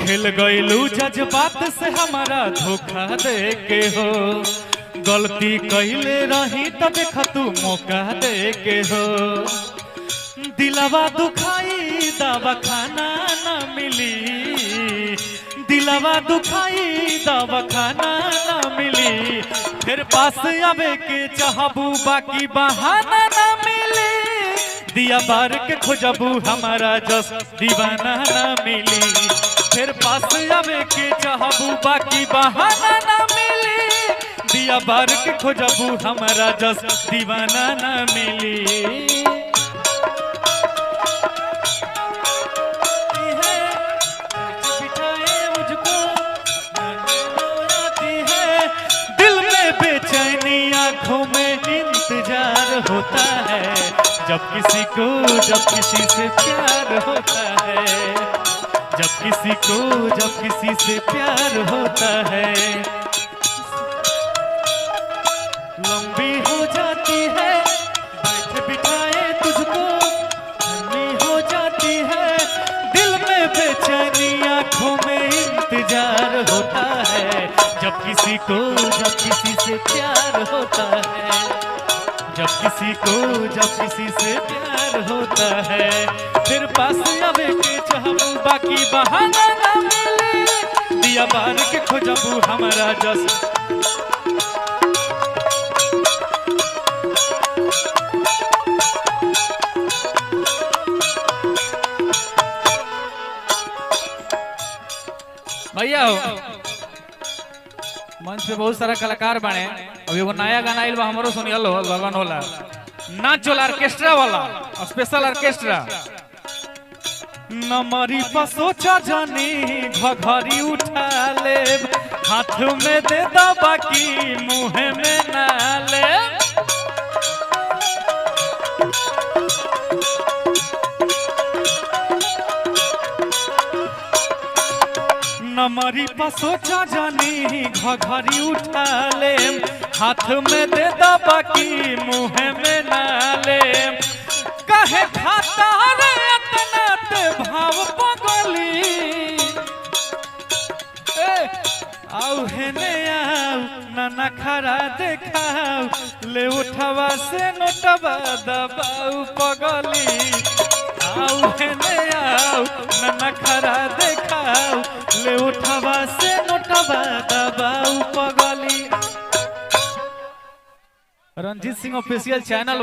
खेल गईलू जज्बात से हमारा धोखा दे के हो। गलती कइले रही तो देख तू मौका दे के हो। दिलवा दुखाई दवा खाना ना मिली, दिलवा दुखाई दवा खाना ना मिली। फिर पास आवे के चाहबू बाकी बहाना ना मिली। दिया बार के खोजबू हमारा जस दीवाना ना मिली। फिर पास आवे के चाहबू बाकी बहाना ना मिली। दिया बार के खोजबू हमारा जस दीवाना ना मिली। आँखों में इंतजार होता है जब किसी को, जब किसी से प्यार होता है। जब किसी को, जब किसी से प्यार होता है। लंबी हो जाती है बैठ बिठाए तुझको, लंबी हो जाती है दिल में बेचैनी। आँखों में इंतजार होता है जब किसी को, जब किसी से प्यार होता है। जब किसी को, जब किसी से प्यार होता है। फिर पास आवे के चाहबू बाकी बहाना ना मिले। दिया बार के खोजबू हमारा जस। भैया हो मंच पे बहुत सारा कलाकार बने। अभी वो नया गाना आइल बा हमरो सुनियल हो लगन होला। नाच वाला ऑर्केस्ट्रा वाला स्पेशल ऑर्केस्ट्रा। नमरी पर सोचा जानी घघरी उठा ले, हाथ में दे दो बाकी मुंह में ना ले। नमरी पर सोचा जानी घघरी उठा ले, हाथ में दे दो बाकी मुंह में ना ले। कहे खाता रे इतना ते भाव पगली। आउ हेने आउ ना खरा देखाऊ, ले उठवा से नोटवा दबाऊ पगली। आउ हेने आउ ना खरा देखाऊ, ले उठवा से नोटवा दबाऊ पगली। Ranjit Singh official channel